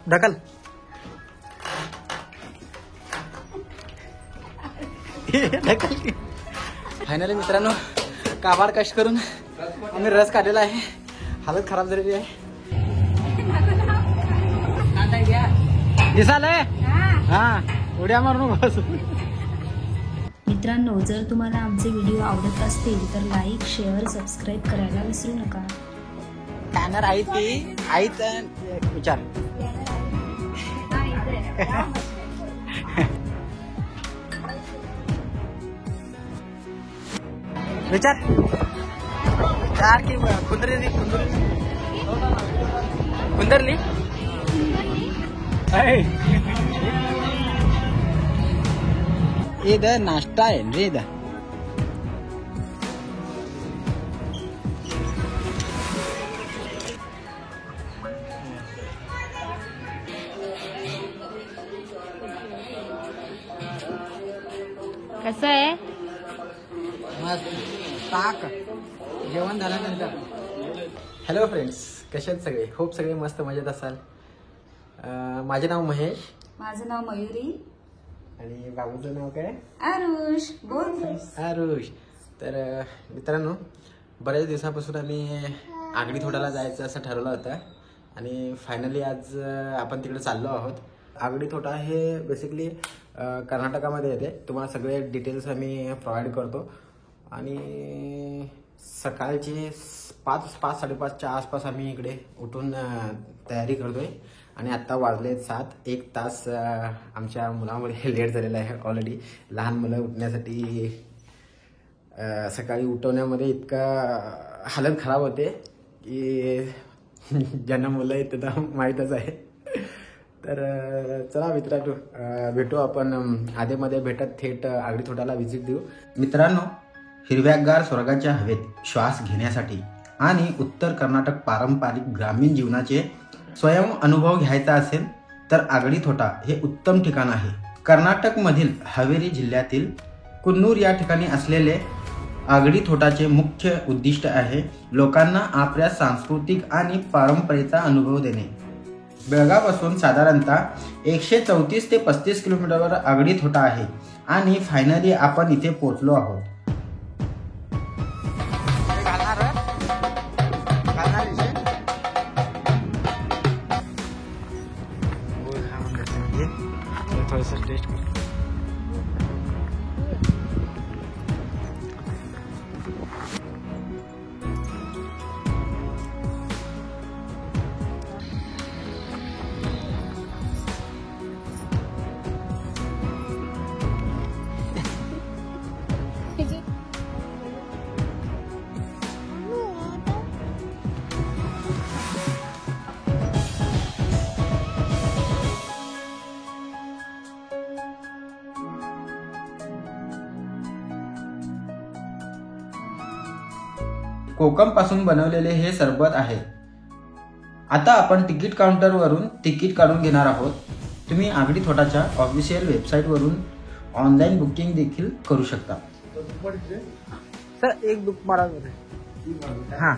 ढकल. ढकल. फायनली मित्रांनो काबाड कष्ट करून आम्ही रस काढलेला आहे. हालत खराब झालेली आहे. दिसाल हा उड्या मारून बस. मित्रांनो जर तुम्हाला आमचे व्हिडिओ आवडत असतील तर लाईक शेअर सबस्क्राईब करायला विसरू नका. टॅनर आहे ती आईच विचार. विचार चार की कुंदरली कुंदरली इधर नाश्ता है रे इधर. कसं आहे मस्त ताक जेवण झाल्यानंतर. हॅलो फ्रेंड्स, कसे आहेत सगळे? होप सगळे मस्त मजेत असाल. माझे नाव महेश. माझं नाव मयुरी. आणि बाबूचं नाव काय? आरुष. बोल आरुष. तर मित्रांनो बऱ्याच दिवसापासून आम्ही आगडी थोड्याला जायचं असं ठरवलं होतं आणि फायनली आज आपण तिकडे चाललो आहोत. आगडी थोडा हे बेसिकली कर्नाटकामध्ये येते. तुम्हाला सगळे डिटेल्स आम्ही प्रोव्हाइड करतो. आणि सकाळचे 5-5:30च्या आसपास आम्ही इकडे उठून तयारी करतोय. आणि आत्ता वाजले 7. 1 तास आमच्या मुलामुळे लेट झालेला आहे ऑलरेडी. लहान मुलं उठण्यासाठी सकाळी उठवण्यामध्ये इतका हालत खराब होते की ज्यांना मुलं आहेत त्यांना माहीतच आहे. तर चला मित्रांनो भेटू आपण आधेमध्ये भेटत थेट आगडी थोड्याला व्हिजिट देऊ. मित्रांनो हिरव्यागार स्वर्गाच्या हवेत श्वास घेण्यासाठी आणि उत्तर कर्नाटक पारंपरिक ग्रामीण जीवनाचे स्वयं अनुभव घ्यायचा असेल तर आगडी थोटा हे उत्तम ठिकाण आहे. कर्नाटकमधील हावेरी जिल्ह्यातील कुन्नूर या ठिकाणी असलेले आगडी थोटाचे मुख्य उद्दिष्ट आहे लोकांना आपल्या सांस्कृतिक आणि परंपरेचा अनुभव देणे. बेळगावपासून साधारणतः 134 ते 35 किलोमीटरवर आगडी थोटा आहे आणि फायनली आपण इथे पोहोचलो आहोत. टेस्ट कोकम पासून बनवलेले हे सरबत आहे. आता आपण तिकीट काउंटरवरून तिकीट काढून घेणार आहोत. तुम्ही आगडी थोटाच्या ऑफिशियल वेबसाईटवरून ऑनलाईन बुकिंग देखील करू शकता. सर एक बुक मारा हां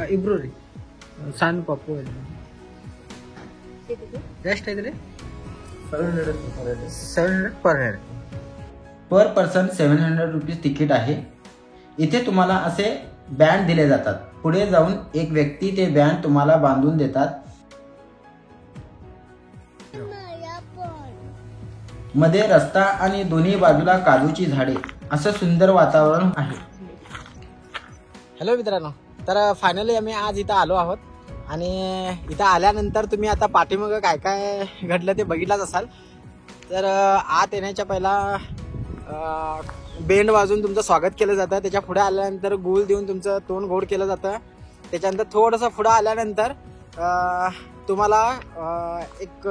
इब्रोरी सान पप्पू बेस्ट आहे 700 पर हेड. पर पर्सन 700 रुपीज तिकीट आहे. इथे तुम्हाला असे बँड दिले जातात. पुढे जाऊन एक व्यक्ती ते बँड तुम्हाला बांधून देतात. मध्ये रस्ता आणि दोन्ही बाजूला काजूची झाडे असं सुंदर वातावरण आहे. हॅलो मित्रांनो, तर फायनली आम्ही आज इथं आलो आहोत आणि इथं आल्यानंतर तुम्ही आता पाठीमागं काय काय घडलं ते बघितलंच असाल. तर आत येण्याच्या पहिला बेंड वाजून तुमचं स्वागत केलं जातं. त्याच्या पुढे आल्यानंतर गुल देऊन तुमचं तोंड गोड केलं जातं. त्याच्यानंतर थोडंसं पुढं आल्यानंतर तुम्हाला एक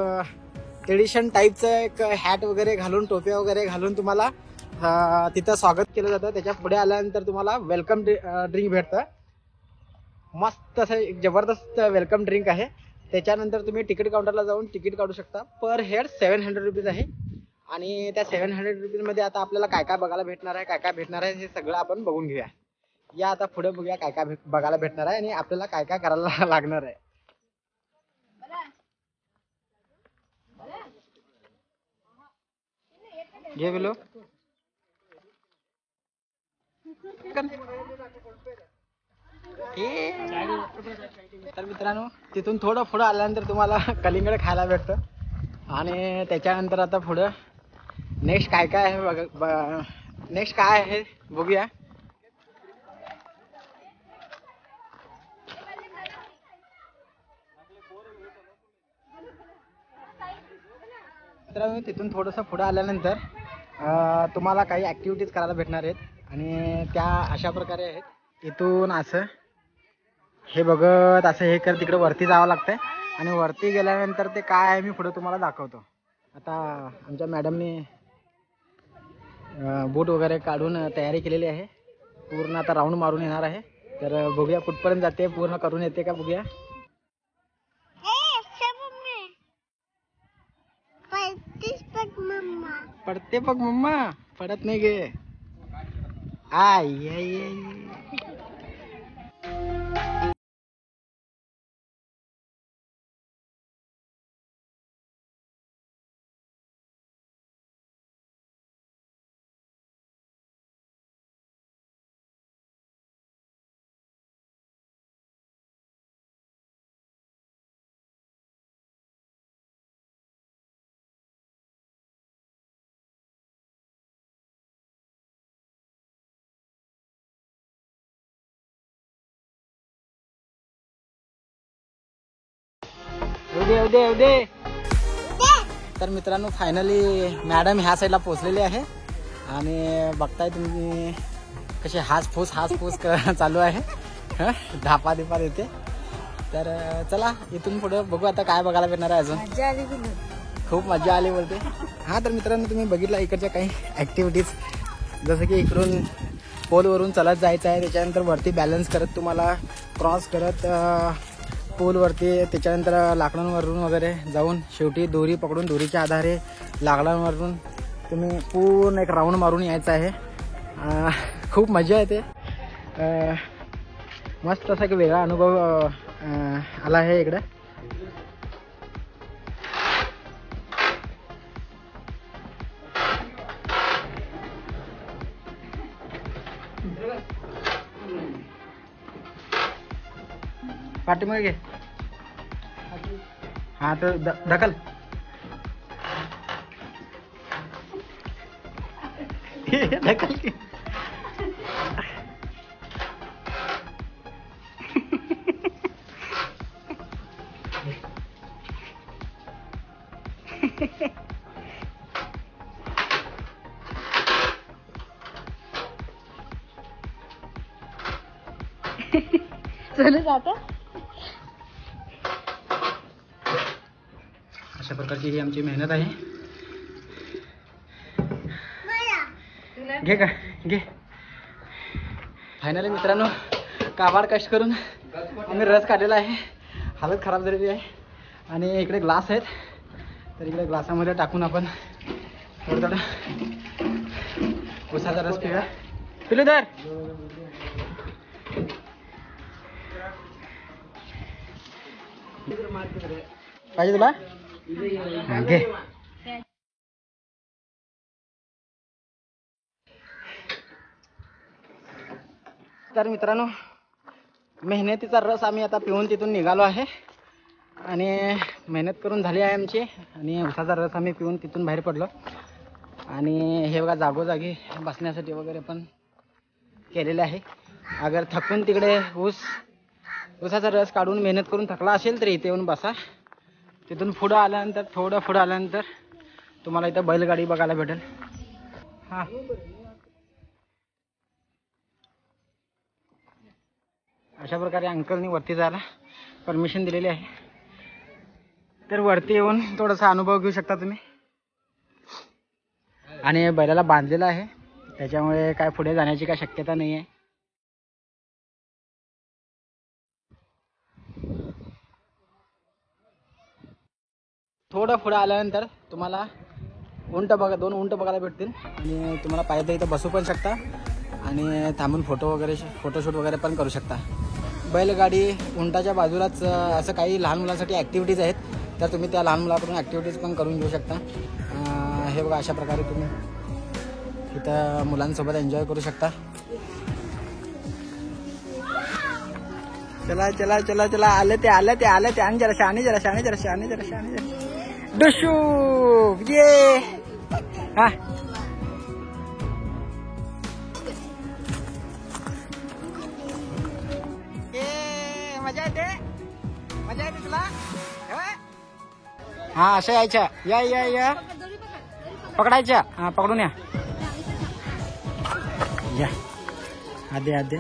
ट्रेडिशन टाईपचं एक हॅट वगैरे घालून टोप्या वगैरे घालून तुम्हाला तिथं स्वागत केलं जातं. त्याच्या पुढे आल्यानंतर तुम्हाला वेलकम ड्रिंक भेटतं. मस्त असं एक जबरदस्त वेलकम ड्रिंक आहे. त्याच्यानंतर तुम्ही तिकीट काउंटरला जाऊन तिकीट काढू शकता. पर हेड 700 रुपीज आहे. आणि त्या 700 रुपीजमध्ये आता आपल्याला काय काय बघायला भेटणार आहे, काय काय भेटणार आहे हे सगळं आपण बघून घेऊया. या आता पुढे बघूया काय काय बघायला भेटणार आहे आणि आपल्याला काय काय करायला लागणार आहे. घे बिलो. तर मित्रांनो तिथून थोडं पुढं आल्यानंतर तुम्हाला कलिंगड खायला भेटतं आणि त्याच्यानंतर आता पुढं नेक्स्ट काय काय आहे नेक्स्ट काय आहे बघूया. मित्रांनो तिथून थोडंसं पुढं आल्यानंतर तुम्हाला काही ॲक्टिव्हिटीज करायला भेटणार आहेत आणि त्या अशा प्रकारे आहेत. इथून असं हे बघत असं हे कर तिकडे वरती जावं लागतंय आणि वरती गेल्यानंतर ते काय आहे मी पुढे तुम्हाला दाखवतो. आता आमच्या मॅडमने बूट वगैरे काढून तयारी केलेली आहे. पूर्ण आता राऊंड मारून येणार आहे. तर बघूया कुठपर्यंत जाते, पूर्ण करून येते का बघूया. पडते बघ मम्मा, पडत नाही गे. आई उदे. तर मित्रांनो फायनली मॅडम ह्या साईडला पोहोचलेली आहे आणि बघताय तुम्ही कसे हासफूस चालू आहे. धापा देते. तर चला इथून पुढे बघू आता काय बघायला भेटणार आहे. अजून मजा आली, खूप मजा आली बोलते. हा तर मित्रांनो तुम्ही बघितलं इकडच्या काही ॲक्टिव्हिटीज, जसं की इकडून पोलवरून चालत जायचं आहे, त्याच्यानंतर वरती बॅलन्स करत तुम्हाला क्रॉस करत पोलवरती, त्याच्यानंतर लाकडांवरून वगैरे जाऊन शेवटी दोरी पकडून दोरीच्या आधारे लाकडांवरून तुम्ही पूर्ण एक राऊंड मारून यायचं आहे. खूप मजा येते. मस्त असा एक वेगळा अनुभव आला आहे इकडं. पाठीमागे घे. हा तर ढकल. ढकल की. चल जाता. अशा प्रकारची ही आमची मेहनत आहे. घे का घे. फायनली मित्रांनो काबाड कष्ट करून आम्ही रस काढलेला आहे. हालत खराब झालेली आहे आणि इकडे ग्लास आहेत. तर इकडे ग्लासामध्ये टाकून आपण थोडं उसाचा रस पिऊया. पिलू तर पाहिजे तुला. घे. तर मित्रांनो मेहनतीचा रस आम्ही आता पिऊन तिथून निघालो आहे आणि मेहनत करून झाली आहे आमची आणि उसाचा रस आम्ही पिऊन तिथून बाहेर पडलो. आणि हे बघा जागोजागी बसण्यासाठी वगैरे पण केलेले आहे. अगर थकून तिकडे उसाचा रस काढून मेहनत करून थकला असेल तर इथे येऊन बसा. तिथून पुढं आल्यानंतर थोडं पुढं आल्यानंतर तुम्हाला इथं बैलगाडी बघायला भेटेल. हां अशा प्रकारे अंकलनी वरती जायला परमिशन दिलेली आहे. तर वरती येऊन थोडासा अनुभव घेऊ शकता तुम्ही. आणि बैलाला बांधलेला आहे त्याच्यामुळे काय पुढे जाण्याची काय शक्यता नाही आहे. थोडं पुढं आल्यानंतर तुम्हाला उंट बघा, 2 उंट बघायला भेटतील आणि तुम्हाला पाहिजे तर इथं बसू पण शकता आणि थांबून फोटोशूट वगैरे पण करू शकता. बैलगाडी उंटाच्या बाजूलाच असं काही लहान मुलांसाठी ॲक्टिव्हिटीज आहेत, तर तुम्ही त्या लहान मुलाकडून ॲक्टिव्हिटीज पण करून घेऊ शकता. हे बघा, अशा प्रकारे तुम्ही इथं मुलांसोबत एन्जॉय करू शकता. चला चला चला चला, आले ते आणि जरा शाने डुशू ये. हा मजा येते तुला. हा असं यायचं, या पकडायच्या. हा पकडून या आधे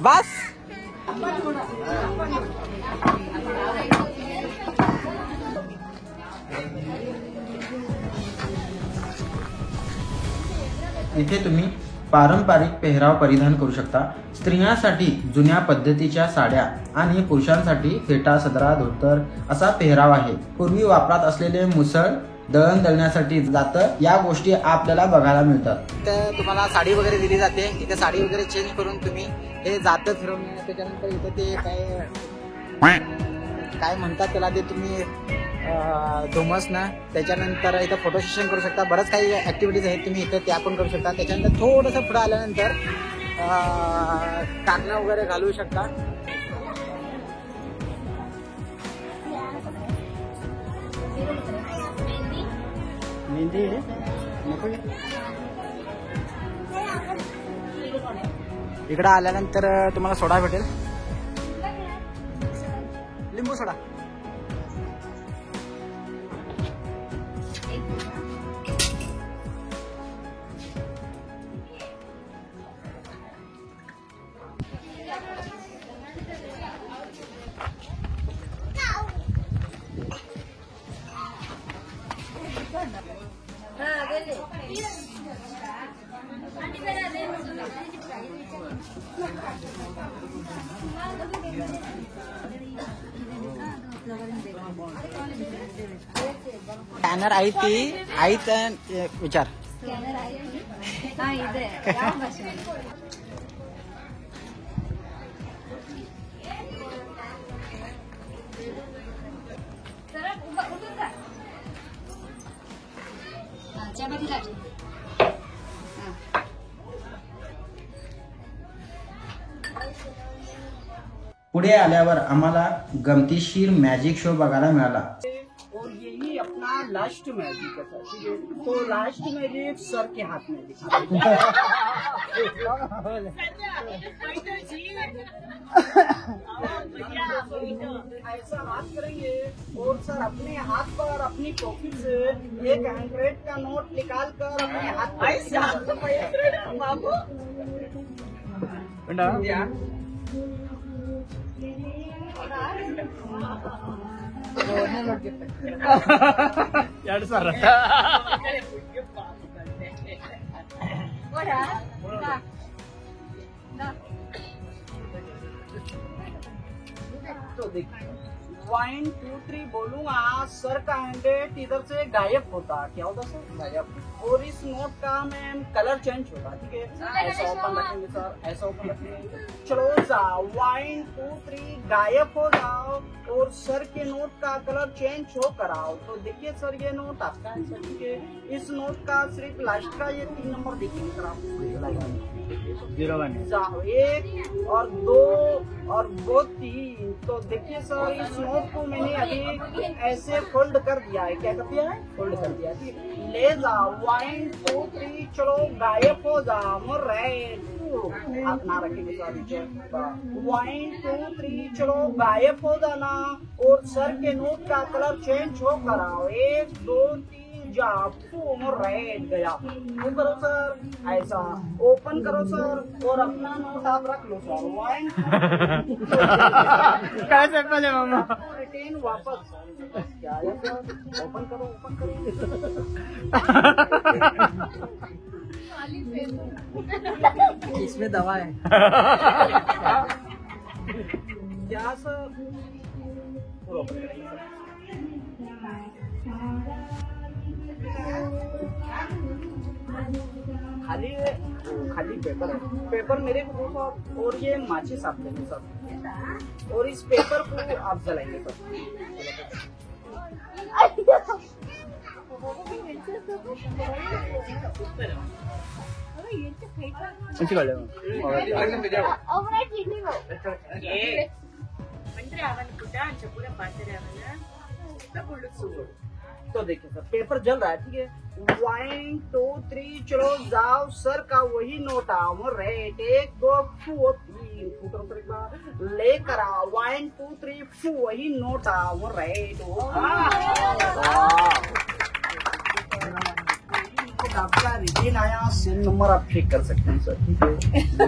बस. इथे तुम्ही पारंपरिक पेहराव परिधान करू शकता. स्त्रियांसाठी जुन्या पद्धतीच्या साड्या आणि पुरुषांसाठी फेटा, सदरा, धोतर असा पेहराव आहे. पूर्वी वापरात असलेले मुसळ, दळण दळण्यासाठी जातं, या गोष्टी आपल्याला बघायला मिळतात. तर तुम्हाला साडी वगैरे दिली जाते. इथे साडी वगैरे चेंज करून तुम्ही हे जातं फिरवून, त्याच्यानंतर इथं ते काय म्हणतात त्याला, ते तुम्ही धुमस ना, त्याच्यानंतर इथं फोटो सेशन करू शकता. बरंच काही ॲक्टिव्हिटीज आहेत, तुम्ही इथं त्या पण करू शकता. त्याच्यानंतर थोडंसं पुढं आल्यानंतर काकणं वगैरे घालू शकता. मेहंदी इकडं आल्यानंतर तुम्हाला सोडा भेटेल, लिंबू सोडा. स्कॅनर आहे ती आईच विचार. पुढे आल्यावर आम्हाला गमतीशीर मॅजिक शो बघायला मिळाला. और यही अपना लास्ट मैजिक है सर, ठीक है. तो लास्ट मैजिक सर के हाथ में दिखा. ऐसा हाथ करेंगे और सर अपने हाथ पर अपनी पॉकेट से एक 100 का नोट निकाल कर अपने हाथ बाबू तो देखिए 1 2 3 बोलूंगा, सर का 100 इधर से गायब होता. क्या होता सर? गायब. और इस नोट का मैम कलर चेंज होता. ठीक है, ऐसा ओपन रखेंगे सर, ऐसा ओपन रखेंगे. चलो सा 1 2 3 गायब हो जाओ और सर के नोट का कलर चेंज हो कराओ. तो देखिए सर, ये नोट आपका है सर. ठीक है, इस नोट का सिर्फ लास्ट का ये 3 नंबर देखेंगे सर आप. 1 और 2 और 3. तो देखिए सर, इस नोट को मैंने अभी ऐसे फोल्ड कर दिया है. क्या कर दिया है? फोल्ड कर दिया. ठीक है, ले जाओ 1 2 3 चलो गायब हो जाओ. हाथ ना रखेंगे सर नीचे. 1 2 3 चलो गायब हो जाना और सर के नोट का कलर चेंज हो कराओ. 1 2 3 रेड गया. वो करो सर, ऐसा ओपन करो सर और अपना नोट आप रख लो सर. 1 कैसे पहले मामा रिटेन वापस. क्या है सर? ओपन करो, ओपन करो. इसमें दवा है. क्या सर? पूरा ओपन करेंगे सर। खाली खाली पेपर है, पेपर मेरे को दो सर, और ये माचिस आप ले लो सर, और इस पेपर को आप जलाएंगे सर। तो देखिए सर पेपर जल रहा है, ठीक है। 1 2 3 चलो जाओ सर का वही नोट आओ रेट 1 2 3 फुटर एक बार लेकर आओ 1 2 3 वही नोट आओ रेट। आपका रिटेन आया, सेल नंबर आप चेक कर सकते हैं सर, ठीक है।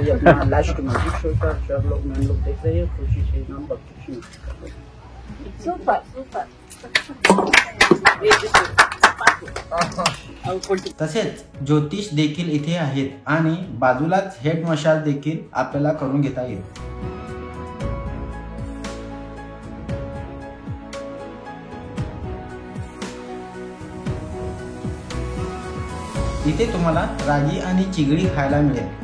ये अपना लास्ट मैजिक शो का 4 लोग मैन लोग देख रहे हैं, खुशी से नाम बख्शी सुपर सुपर। तसेच ज्योतिष देखील इथे आहेत आणि बाजूलाच हेड मसाज देखील आपल्याला करून घेता येईल। इथे तुम्हाला रागी आणि चिगडी खायला मिळेल।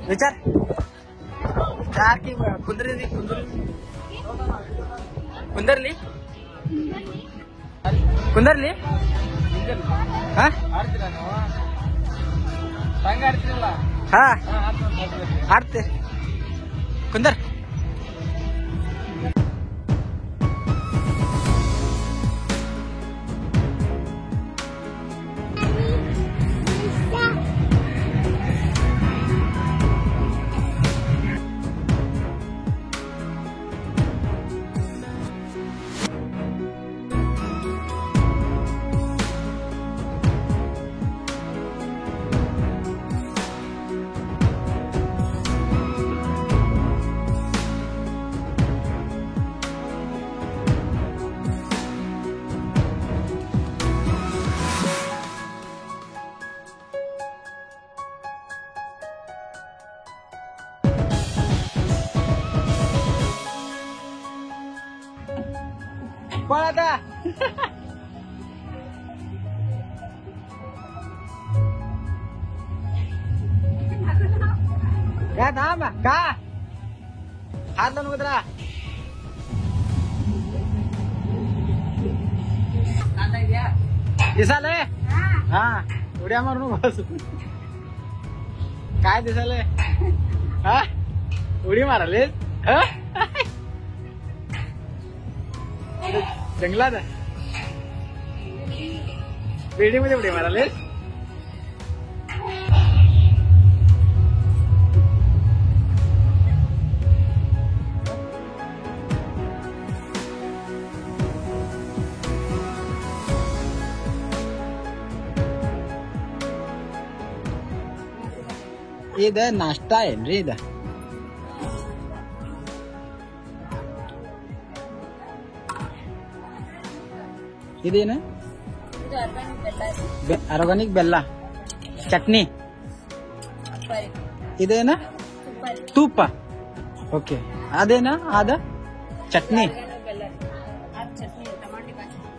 विचार चार की कुंदरली कुंदरली कुंदरली हा हा आडते कुंदर कोण आता काय थांब का हात लावून उतरा दिसालय हा उड्या मारून बस काय दिसालय हा उडी माराले जंगलात बिल्डिंग मध्ये उडी माराले इधर नाश्ता है रे इधर ಇದೇನು ಆರ್ಗಾನಿಕ್ ಬೆಲ್ಲ ಚಟ್ನಿ ಇದೇನ ತುಪ್ಪ ಓಕೆ ಅದೇನಾ ಅದ ಚಟ್ನಿ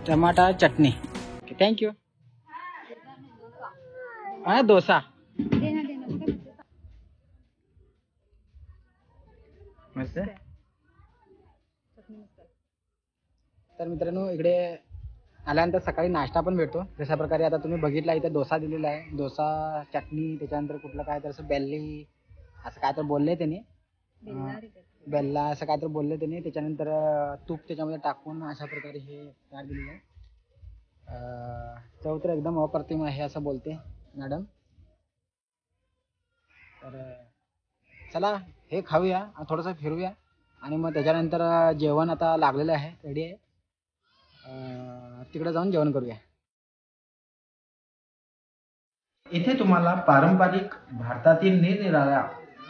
ಟಮಾಟ ಚಟ್ನಿ ಥ್ಯಾಂಕ್ ಯು डोसा मस्त तर मित्रांनो इकडे आल्यानंतर सकाळी नाश्ता पण भेटतो जशा प्रकारे आता तुम्ही बघितला इथे डोसा दिलेला आहे डोसा चटणी त्याच्यानंतर कुठलं काय तर असं बेल्ली असं काय तर बोलले त्यांनी बेल्ला असं काय तर बोलले त्यांनी त्याच्यानंतर तूप त्याच्यामध्ये टाकून अशा प्रकारे हे तयार दिलेलं आहे चव तर एकदम अप्रतिम आहे असं बोलते मॅडम तर चला हे खाऊया थोडंसं फिरूया आणि मग त्याच्यानंतर जेवण आता लागलेलं आहे रेडी आहे तिकडे जाऊन जेवण करूया इथे तुम्हाला पारंपरिक भारतातील निरनिराळ्या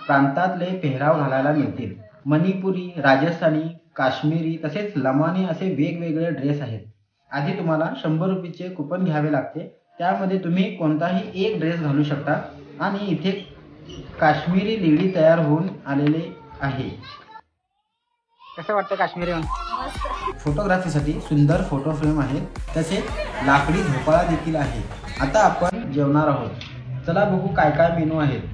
प्रांतातले पेहराव घालायला मिळतील मणिपुरी राजस्थानी काश्मीरी तसेच लमानी असे वेगवेगळे ड्रेस आहेत आधी तुम्हाला 100 रुपयाचे कुपन घ्यावे लागते त्यामध्ये तुम्ही कोणताही एक ड्रेस घालू शकता आणि इथे काश्मीरी लेडी तयार होऊन आलेले आहे. कसं वाटतं काश्मीरी? फोटोग्राफीसाठी सुंदर फोटो फ्रेम आहे, तसेच लाकडी झोपाळा देखील आहे. आता आपण जेवणार आहोत. चला बघू काय काय मेनू आहेत.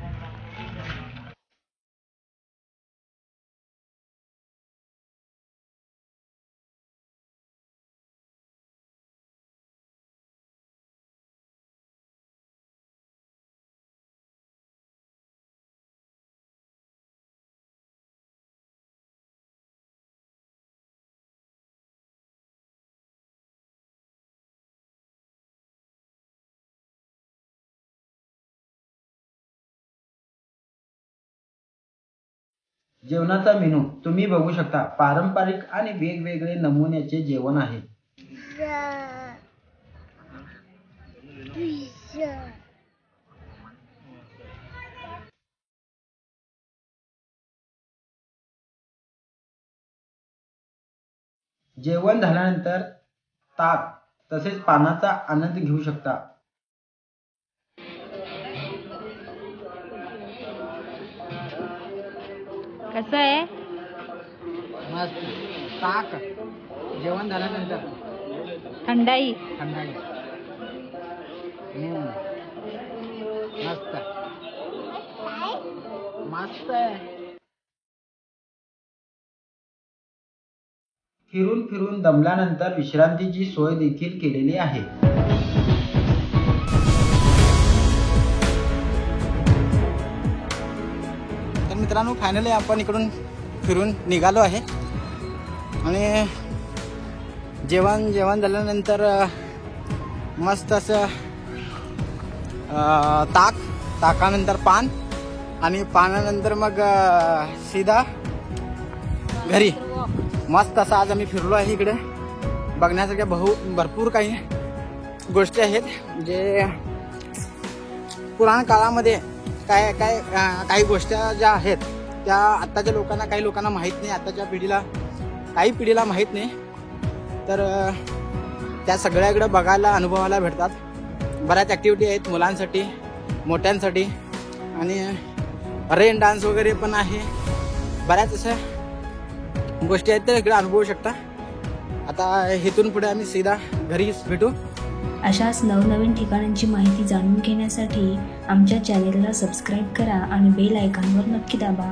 जेवणाचा मेनू तुम्ही बघू शकता. पारंपरिक आणि वेगवेगळे नमुन्याचे जेवण आहे. जेवण झाल्यानंतर ताक तसेच पानाचा आनंद घेऊ शकता. कसं आहे? मस्त. ताक जेवण झाल्यानंतर थंडाई. थंडाई. मस्त मस्त. फिरून फिरून दमल्यानंतर विश्रांतीची सोय देखील केलेली आहे. तर मित्रांनो, फायनली आपण इकडून फिरून निघालो आहे आणि जेवण झाल्यानंतर मस्त असं ताकानंतर पान आणि पानानंतर मग सीधा घरी. मस्त असं आज आम्ही फिरलो आहे. इकडे बघण्यासारख्या भरपूर काही गोष्टी आहेत जे पुराण काळामध्ये काही गोष्टी ज्या आहेत त्या आत्ताच्या लोकांना, काही लोकांना माहीत नाही, आत्ताच्या काही पिढीला माहीत नाही. तर त्या सगळ्या इकडे बघायला, अनुभवायला भेटतात. बऱ्याच ॲक्टिव्हिटी आहेत मुलांसाठी, मोठ्यांसाठी आणि रेन डान्स वगैरे पण आहे. बऱ्याच अशा गोष्टी आहेत त्या इकडे अनुभवू शकता. आता इथून पुढे आम्ही सीधा घरी भेटू. अशाच नवनवीन ठिकाणांची माहिती जाणून घेण्यासाठी आमच्या चॅनेलला सबस्क्राईब करा आणि बेल आयकॉनवर नक्की दाबा.